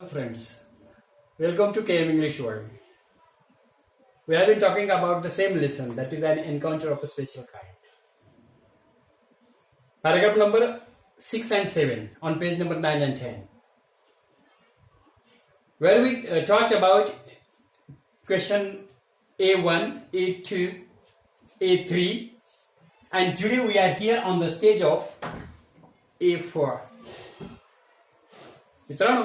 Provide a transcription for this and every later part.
Friends, welcome to KM English World. We have been talking about the same lesson, that is an encounter of a special kind. Paragraph number 6 and 7 on page number 9 and 10, where we talked about question A1, A2, A3, and today we are here on the stage of A4. मित्रांनो,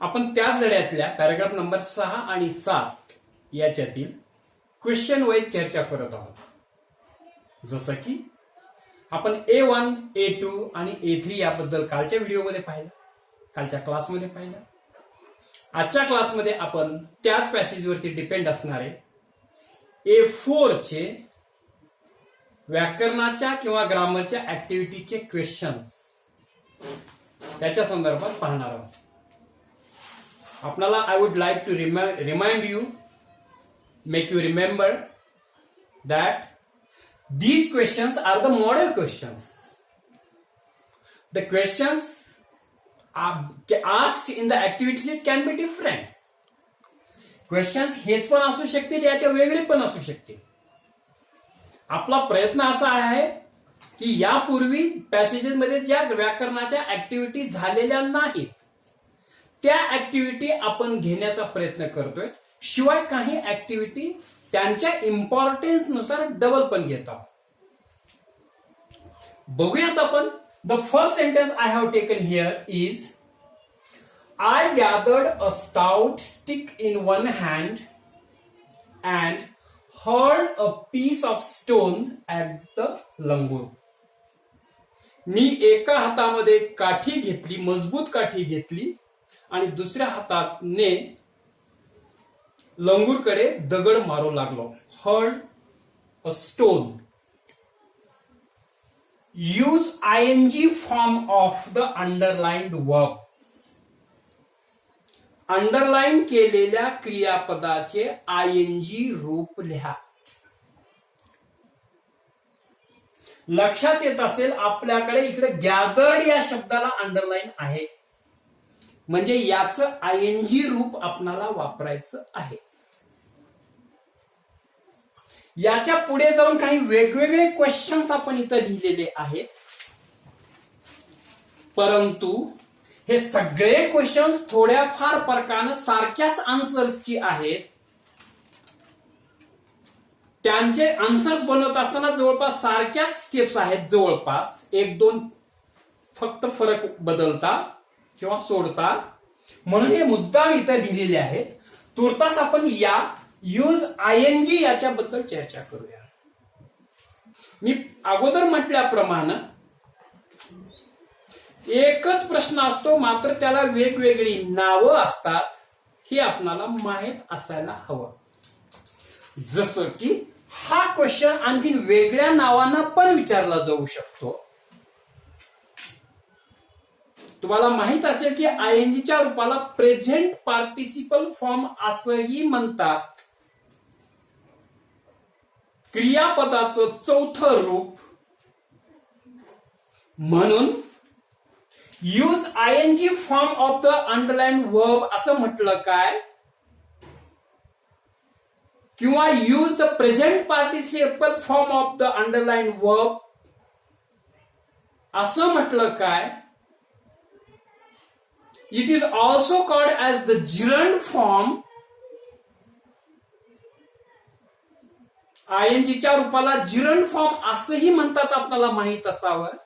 आपण त्याच धड्यातल्या paragraph number 6 आणि 7 याच्यातील question wise चर्चा करत आहोत. जसं की आपण A1, A2 आणि A3 याबद्दल कालच्या व्हिडिओमध्ये पाहिलं, कालच्या क्लासमध्ये पाहिलं. आजच्या क्लासमध्ये आपण त्याच पॅसेजवरती डिपेंड असणारे A4 चे व्याकरणाच्या किंवा ग्रामरच्या ऍक्टिव्हिटीचे क्वेश्चन्स त्याच्या संदर्भात पाहणार आहोत. आपल्याला I would like to remind you, make you remember that these questions are the model questions. The questions asked in the activity can be different. Questions हेच पण असू शकतील, याच्या वेगळे पण असू शकतील. आपला प्रयत्न असा आहे की यापूर्वी पॅसेजेसमध्ये ज्या व्याकरणाच्या ऍक्टिव्हिटी झालेल्या नाहीत त्या ऍक्टिव्हिटी आपण घेण्याचा प्रयत्न करतोय. शिवाय काही ऍक्टिव्हिटी त्यांच्या इम्पॉर्टन्स नुसार डबल पण घेत आहोत. बघूयात आपण. The first sentence I have taken here is I gathered a stout stick in one hand and hurled a piece of stone at the langur. मी एका हातामध्ये काठी घेतली, मजबूत काठी घेतली, आणि दुसऱ्या हाताने लंगूरकडे दगड मारू लागलो. Heard a stone. Use आयएनजी form of the underlined verb. Underline केलेल्या क्रियापदाचे आयएनजी रूप लिहा. लक्षात येत असेल आपल्याकडे इकडे गॅदर्ड या शब्दाला अंडरलाइन आहे, म्हणजे याचं आयएनजी रूप आपणाला वापरायचं आहे. याच्या पुढे जाऊन काही वेगवेगळे क्वेश्चन्स आपण इथं लिहिलेले आहेत, परंतु हे सगळे क्वेश्चन्स थोड्याफार फरकानं सारख्याच आन्सर्सची आहेत. त्यांचे आन्सर्स बनवत असताना जवळपास सारख्याच स्टेप्स आहेत, जवळपास एक दोन फक्त फरक बदलता किंवा सोडता. म्हणून हे मुद्दाम इथं लिहिलेले आहेत. तुर्तास आपण या यूज आयएनजी याच्याबद्दल चर्चा करूया. मी अगोदर म्हटल्याप्रमाणे एकच प्रश्न असतो, मात्र त्याला वेगवेगळी नावं असतात, हे आपणाला माहित असायला हवं. जसं की हा क्वेश्चन आणखी वेगळ्या नावानं पण विचारला जाऊ शकतो. तुम्हाला माहित असेल की आयएनजीच्या रूपाला प्रेझेंट पार्टिसिपल फॉर्म असंही म्हणतात. क्रियापदाचं चौथं रूप. म्हणून use आयएनजी form of the underline verb असं म्हटलं काय, किंवा use the present participle form of the underline verb असं म्हटलं काय. It is also called as the gerund form. आयएनजीच्या रूपाला gerund फॉर्म असंही म्हणतात, आपल्याला माहित असावं.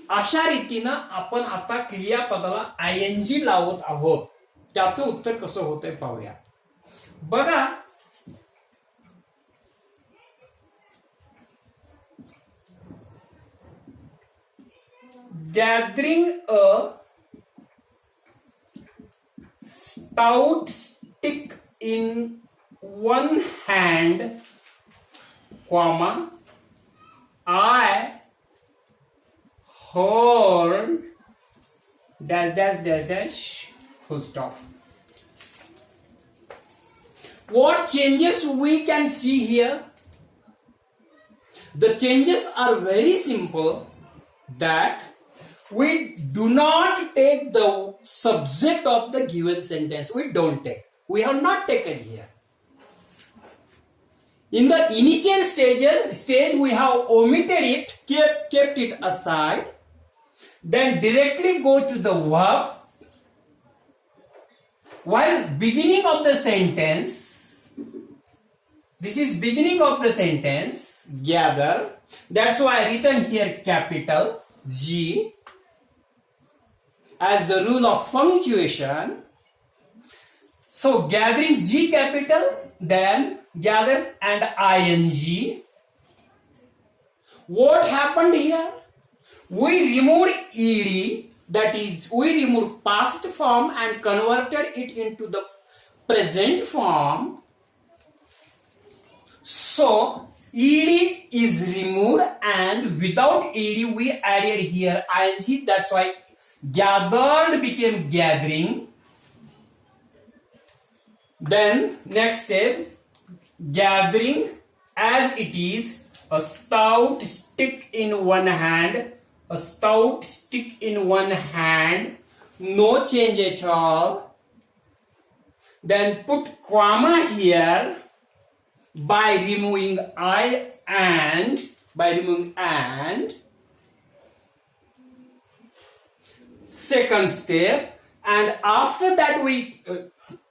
अशा रीतीनं आपण आता क्रियापदाला आयएनजी लावत आहोत. त्याचं उत्तर कसं होतंय पाहूया. बघा, gathering a stout stick in one hand, comma, I heard dash dash dash dash full stop. What changes we can see here? The changes are very simple, that we do not take the subject of the given sentence. We don't take. We have not taken here. In the initial stage we have omitted it, kept it aside, then directly go to the verb. While beginning of the sentence, this is beginning of the sentence, gather. That's why I written here capital G as the rule of punctuation. So gathering G capital, then gather and ing. What happened here? We removed ed, that is, we removed past form and converted it into the present form. So ed is removed and without ed we added here ing. That's why gathered became gathering. Then next step, gathering as it is, a stout stick in one hand, a stout stick in one hand, no change at all. Then put comma here by removing I and, second step, and after that we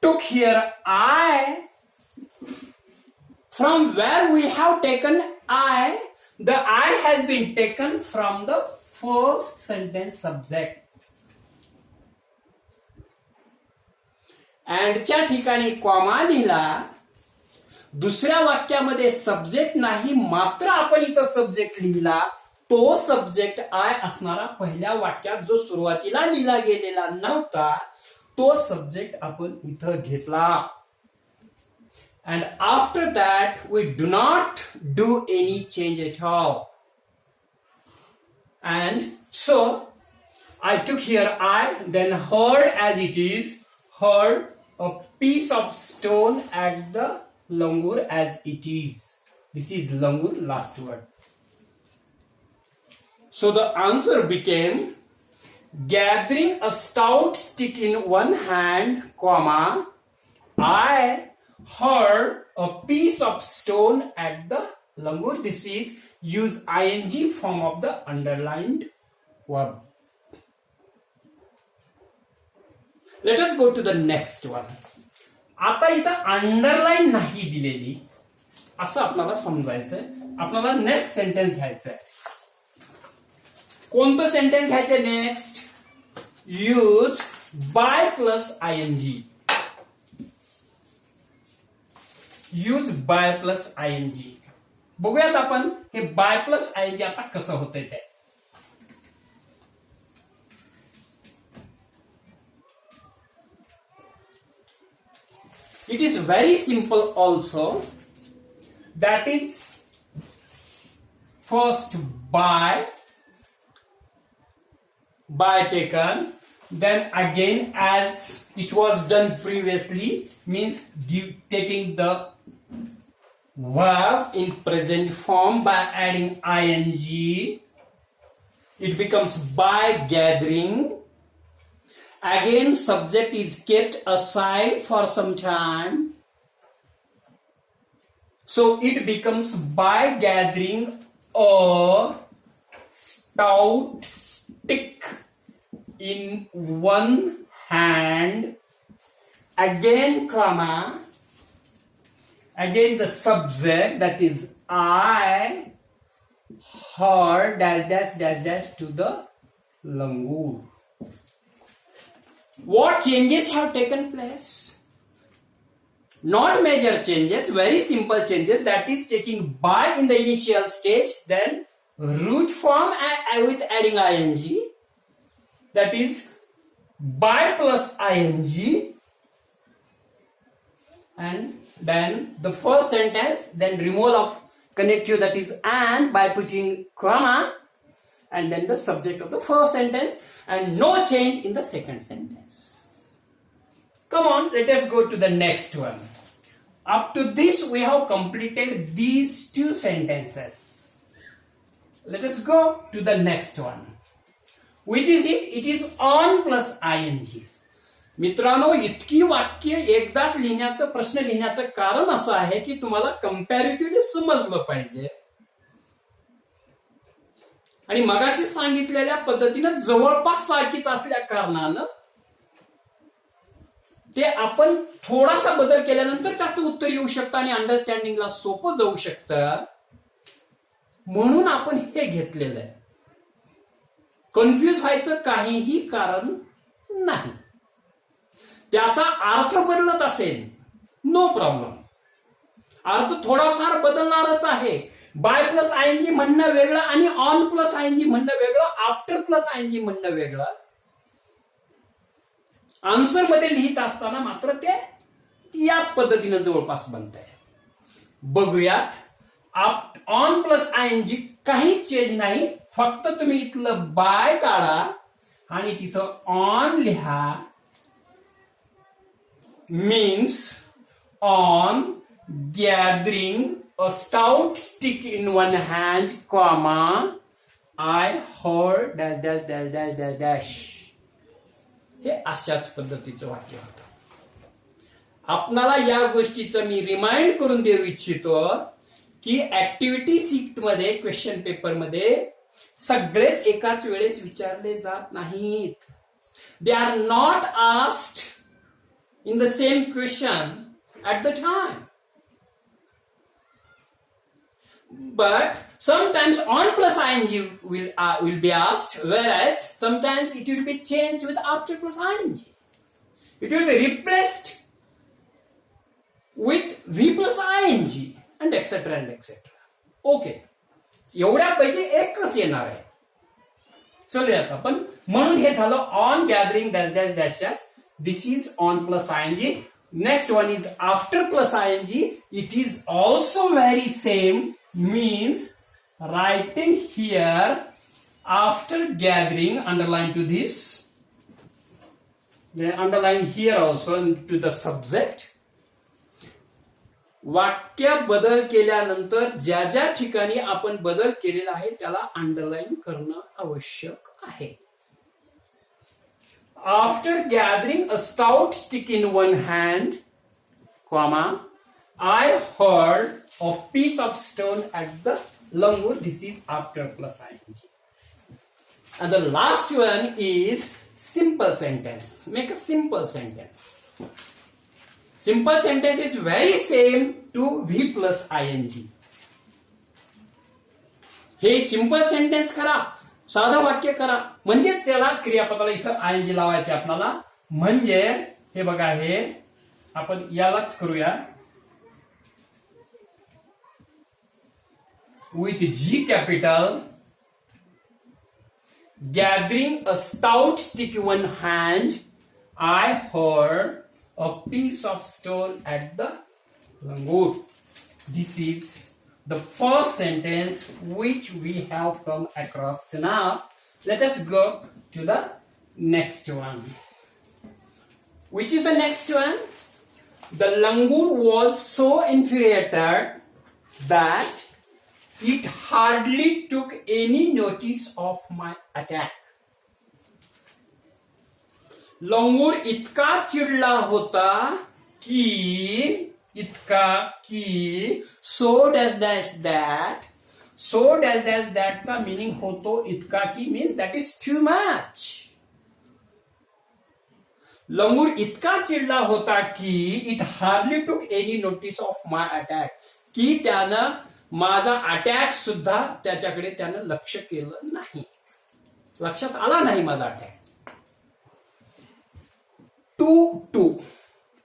took here I. From where we have taken I, the I has been taken from the first sentence subject. And च्या ठिकाणी comma लिहिला. दुसऱ्या वाक्यामध्ये subject नाही, मात्र आपण इथं subject लिहिला. तो सब्जेक्ट आय असणारा पहिल्या वाक्यात जो सुरुवातीला लिहिला गेलेला नव्हता, तो सब्जेक्ट आपण इथं घेतला. And after that we do not do any change at all. And so I took here I, then heard as it is, heard a piece of stone at the langur as it is. This is langur, last word. So the answer became gathering a stout stick in one hand, comma, I heard a piece of stone at the langur. This is use ing form of the underlined verb. Let us go to the next one. आता इथं underline नाही दिलेली असं आपल्याला समजायचंय. आपल्याला next sentence घ्यायचंय. कोणतं sentence घ्यायचंय next? Use by plus ing. Use by plus ing. बघूयात आपण हे बाय प्लस ing आता कसं होतंय ते. It is very simple also. That is, first by taken, then again as it was done previously, means taking the verb in present form by adding ing. It becomes by gathering. Again subject is kept aside for some time. So it becomes by gathering a stout stick in one hand. Again comma. Again the subject, that is I, heard dash dash dash dash to the langur. What changes have taken place? Not major changes, very simple changes. That is taking by in the initial stage, then root form with adding ing. That is by plus ing. And then the first sentence, then removal of connective, that is and, by putting comma, and then the subject of the first sentence, and no change in the second sentence. Come on, let us go to the next one. Up to this we have completed these two sentences. Let us go to the next one. Which is it? It is on plus I N G. मित्रांनो, इतकी वाक्य एकदाच लिहिण्याचं, प्रश्न लिहिण्याचं कारण असं आहे की तुम्हाला कम्पॅरेटिव्हली समजलं पाहिजे आणि मगाशी सांगितलेल्या पद्धतीनं जवळपास सारखीच असल्या कारणानं ते आपण थोडासा बदल केल्यानंतर त्याचं उत्तर येऊ शकतं आणि अंडरस्टँडिंगला सोपं जाऊ शकतं, म्हणून आपण हे घेतलेलं आहे. कन्फ्युज व्हायचं काहीही कारण नाही. त्याचा अर्थ बदलत असेल, नो प्रॉब्लेम, अर्थ थोडाफार बदलणारच आहे. बाय प्लस आयएनजी म्हणणं वेगळं आणि ऑन प्लस आयएनजी म्हणणं वेगळं, आफ्टर प्लस आयएनजी म्हणणं वेगळं. आन्सर मध्ये लिहित असताना मात्र ते याच पद्धतीनं जवळपास बनत आहे. बघूयात. ऑन प्लस आयएनजी काही चेंज नाही, फक्त तुम्ही इथलं बाय काढा आणि तिथं ऑन लिहा. Means on gathering a stout stick in one hand, comma, I heard dash dash dash dash dash dash. हे अशाच पद्धतीचं वाक्य होतं. आपणाला या गोष्टीचं मी रिमाइंड करून देऊ इच्छितो की ऍक्टिव्हिटी शीट मध्ये, क्वेश्चन पेपर मध्ये सगळेच एकाच वेळेस विचारले जात नाहीत. They are not asked in the same question at the time. But sometimes on plus ing will be asked, whereas sometimes it will be changed with after plus ing. It will be replaced with v plus ing and etc and etc. Okay. एवढ्यापैकी एकच येणार आहे. चलूयात आपण. म्हणून हे झालं on gathering dash dash dash dash. This is on plus ing. Next one is after plus ing. It is also very same. Means writing here after gathering, underline to this, then underline here also to the subject. वाक्य बदल केल्यानंतर ज्या ज्या ठिकाणी आपण बदल केलेला आहे त्याला अंडरलाइन करणं आवश्यक आहे. After gathering a stout stick in one hand, comma, I heard a piece of stone at the langur. This is after plus ing. And the last one is simple sentence. Make a simple sentence. Simple sentence is very same to v plus ing. हे simple sentence करा, साधं वाक्य करा, म्हणजे त्याला क्रियापदाला इथं ing लावायचे आपल्याला. म्हणजे हे बघा, हे आपण यालाच करूया. With G capital, gathering a stout stick in one hand, I heard a piece of stone at the langur. This is the first sentence which we have come across now. Let us go to the next one. Which is the next one? The langur was so infuriated that it hardly took any notice of my attack. लंगूर इतका चिडला होता की so dash dash that. So dash dash दॅटचा meaning होतो इतका की, means that is too much. Langur इतका चिडला होता की it hardly took any notice of my attack, की त्यानं माझा अटॅक सुद्धा त्याच्याकडे त्यानं लक्ष केलं नाही, लक्षात आला नाही माझा attack. To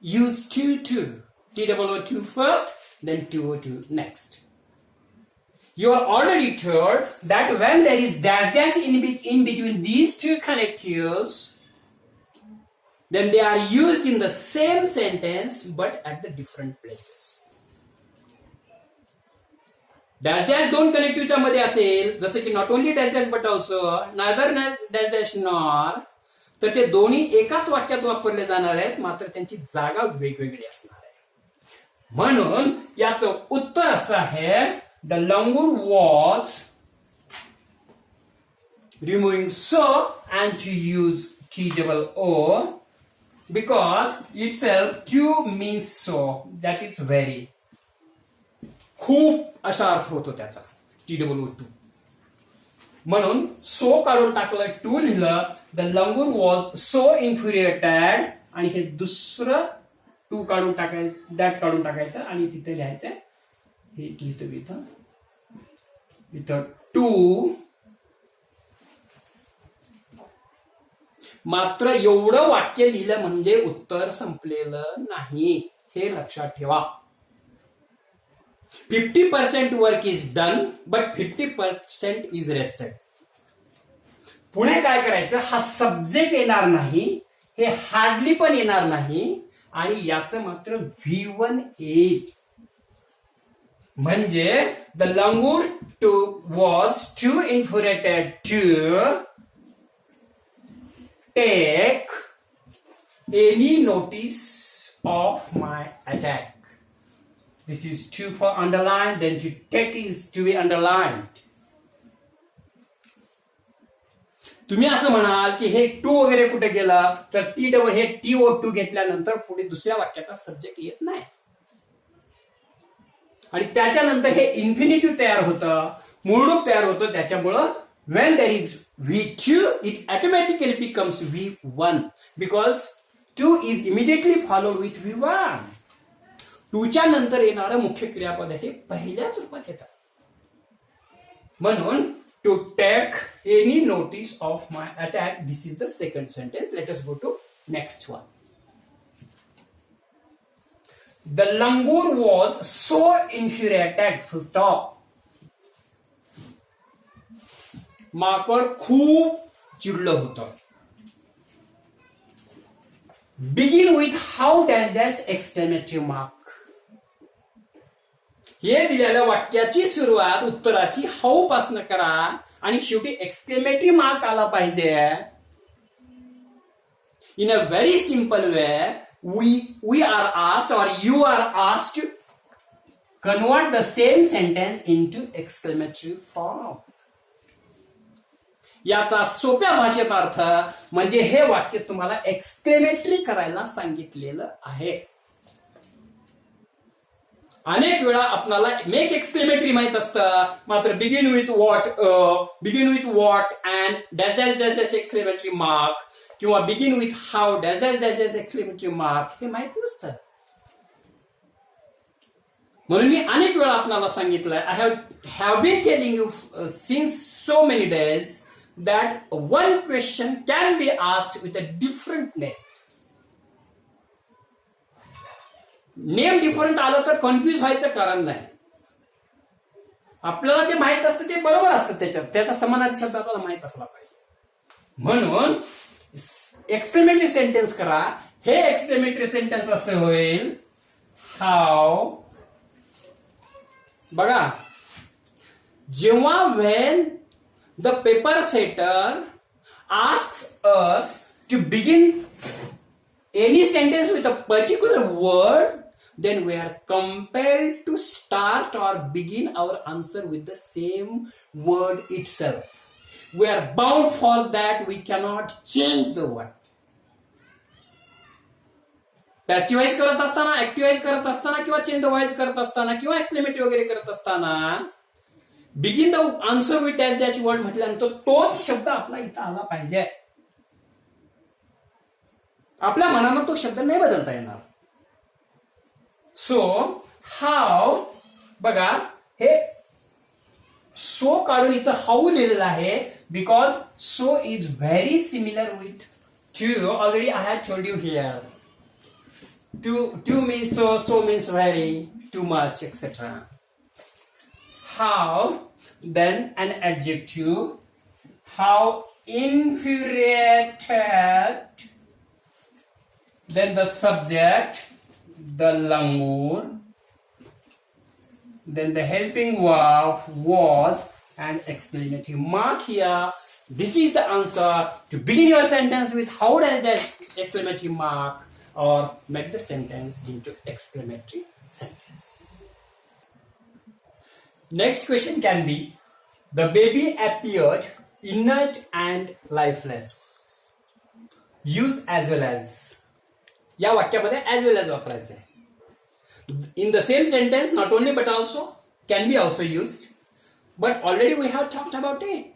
use to TOO first, then TOO next. You are already told that when there is dash dash in between these two connectives, then they are used in the same sentence but at the different places. Dash dash दोन कनेक्टिव्हच्या मध्ये असेल, जसं की not only dash dash but also, neither dash dash nor, तर ते दोन्ही एकाच वाक्यात वापरले जाणार आहेत, मात्र त्यांची जागा वेगवेगळी असणार आहे. म्हणून याचं उत्तर असं आहे, the langur was removing so and to use TOO because itself to means so. That is very. खूप असा अर्थ होतो त्याचा TOO. म्हणून सो काढून टाकलं टू लिहिलं. द लंगूर वॉज सो इन्फ्युरिएटेड आणि हे दुसरं टू काढून टाकायचं दॅट काढून टाकायचं आणि तिथे लिहायचं हे लिहितो इथं टू. मात्र एवढं वाक्य लिहिलं म्हणजे उत्तर संपलेलं नाही हे लक्षात ठेवा. 50% work is done but 50% is rested. पुढे काय करायचं, हा सब्जेक्ट येणार नाही, हे हार्डली पण येणार नाही आणि याचं मात्र V1 येईल. म्हणजे the langur too was too infuriated to take any notice of my attack. This is to for underlined, then to take is to be underlined. तुम्ही असं म्हणाल की हे टू वगैरे कुठे गेला तर हे TO2 घेतल्यानंतर पुढे दुसऱ्या वाक्याचा सब्जेक्ट येत नाही आणि त्याच्यानंतर हे इन्फिनिटिव्ह तयार होतं, मूळरूप तयार होतं. त्याच्यामुळं when there is V2, it automatically becomes V1 because 2 is immediately followed with V1. 2 च्या नंतर येणारं मुख्य क्रियापद हे पहिल्याच रूपात येतं. म्हणून to take any notice of my attack, this is the second sentence. Let us go to next one. The langur was so infuriated, full stop. माकड खूप चिडलं होतं. Begin with how dash dash exclamatory mark. हे दिलेल्या वाक्याची सुरुवात उत्तराची हाऊ पासून करा आणि शेवटी एक्सक्लेमेटरी मार्क आला पाहिजे. In a very simple way we are asked और you are asked to convert the same sentence into exclamatory form. याचा सोप्या भाषेत अर्थ म्हणजे हे वाक्य तुम्हाला एक्सक्लेमेटरी करायला सांगितलेलं आहे. अनेक वेळा आपल्याला मेक एक्सक्लेमेटरी माहित असतं, मात्र begin with what and dash dash dash dash exclamatory mark किंवा begin with how dash dash dash dash exclamatory mark हे माहित नसतं. म्हणून मी अनेक वेळा आपल्याला सांगितलंय, I have been telling you since so many days that one question can be asked with a different names. Name different आलं तर कन्फ्युज व्हायचं कारण नाही. आपल्याला जे माहित असतं ते बरोबर असतं, त्याचा समानार्थी शब्द आपल्याला माहित असला पाहिजे. म्हणून एक्सक्लेमेटरी सेंटेन्स करा. हे एक्सक्लेमेटरी सेंटेन्स असं होईल, हाऊ. बघा, जेव्हा when the paper setter asks us to begin any sentence with a particular word, then we are compelled to start or begin our answer with the same word itself. We are bound for that. We cannot change the word. पॅसिव्हाइज करत असताना, ऍक्टिव्हाइज करत असताना किंवा change the voice करत असताना किंवा exclamatory वगैरे करत असताना begin the answer with dash dash word म्हटल्यानंतर तोच शब्द आपला इथं आला पाहिजे. आपल्या मनानं तो शब्द नाही बदलता येणार. सो हाऊ, बघा हे सो काढून इथं हाऊ लिहिलेलं आहे because so is very similar with to. Already I have told you here. Two means so means very, too much, etc. How, then an adjective, how infuriated, then the subject, the langur, then the helping verb was and exclamatory mark here. This is the answer to begin your sentence with how does that exclamatory mark or make the sentence into exclamatory sentence. Next question can be, the baby appeared inert and lifeless. Use as well as. या वाक्यामध्ये as well as वापरायचं आहे. In the same sentence, not only but also can be also used, but already we have talked about it.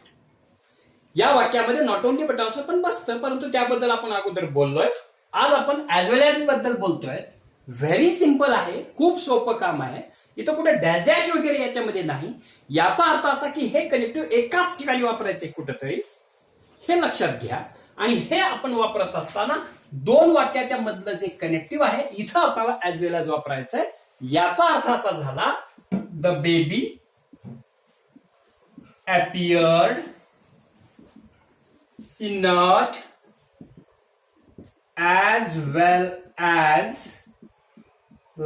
या वाक्यामध्ये not only but also पण बसतं, परंतु त्याबद्दल आपण अगोदर बोललोय. आज आपण ऍज वेल ॲज बद्दल बोलतोय. व्हेरी सिम्पल आहे, खूप सोपं काम आहे. इथं कुठे डॅश डॅश वगैरे याच्यामध्ये नाही. याचा अर्थ असा की हे कनेक्टिव्ह एकाच ठिकाणी वापरायचे कुठंतरी, हे लक्षात घ्या. आणि हे आपण वापरत असताना दोन वाक्याच्या मधलं जे कनेक्टिव्ह आहे इथं आपल्याला ऍज वेल ॲज वापरायचं आहे. याचा अर्थ असा झाला, the baby appeared inert as well as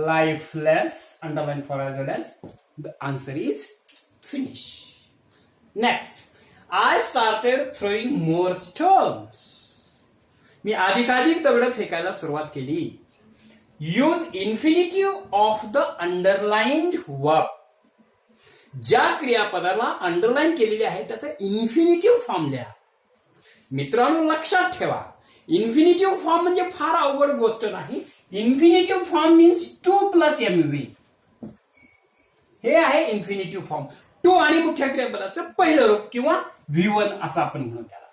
lifeless. Underline for as well as. The answer is finish. Next, I started throwing more stones. मी अधिकाधिक दगड फेकायला सुरुवात केली. Use infinitive of the underlined verb. ज्या क्रियापदाला अंडरलाईन केलेले आहे त्याचा इन्फिनिटिव्ह फॉर्म लिहा. मित्रांनो लक्षात ठेवा, इन्फिनिटिव्ह फॉर्म म्हणजे फार अवघड गोष्ट नाही. Infinitive form means 2 + MV. हे आहे इन्फिनिटिव्ह फॉर्म. 2 आणि मुख्य क्रियापदाचं पहिलं रूप किंवा V1 असं आपण म्हणू त्याला.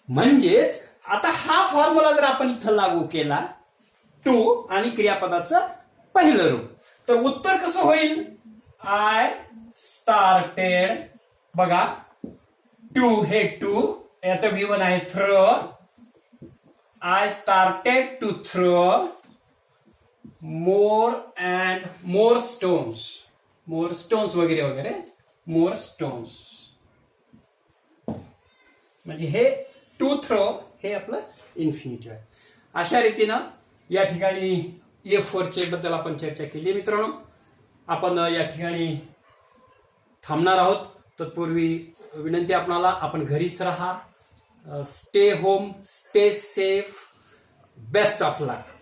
म्हणजेच आता हा फॉर्म्युला जर आपण इथं लागू केला, 2 आणि क्रियापदाचं पहिलं रूप, तर उत्तर कसं होईल? I started. बघा 2 हे 2, याचं V1 आहे throw. I started to throw more and more stones. More stones वगैरे वगैरे. मोर स्टोन्स म्हणजे हे टू थ्रो हे आपलं इन्फिनिटिव्ह आहे. अशा रीतीनं या ठिकाणी F4 चे बद्दल आपण चर्चा केली. मित्रांनो आपण या ठिकाणी थांबणार आहोत. तत्पूर्वी विनंती आपणाला, आपण घरीच राहा. Stay home, stay safe. Best of luck.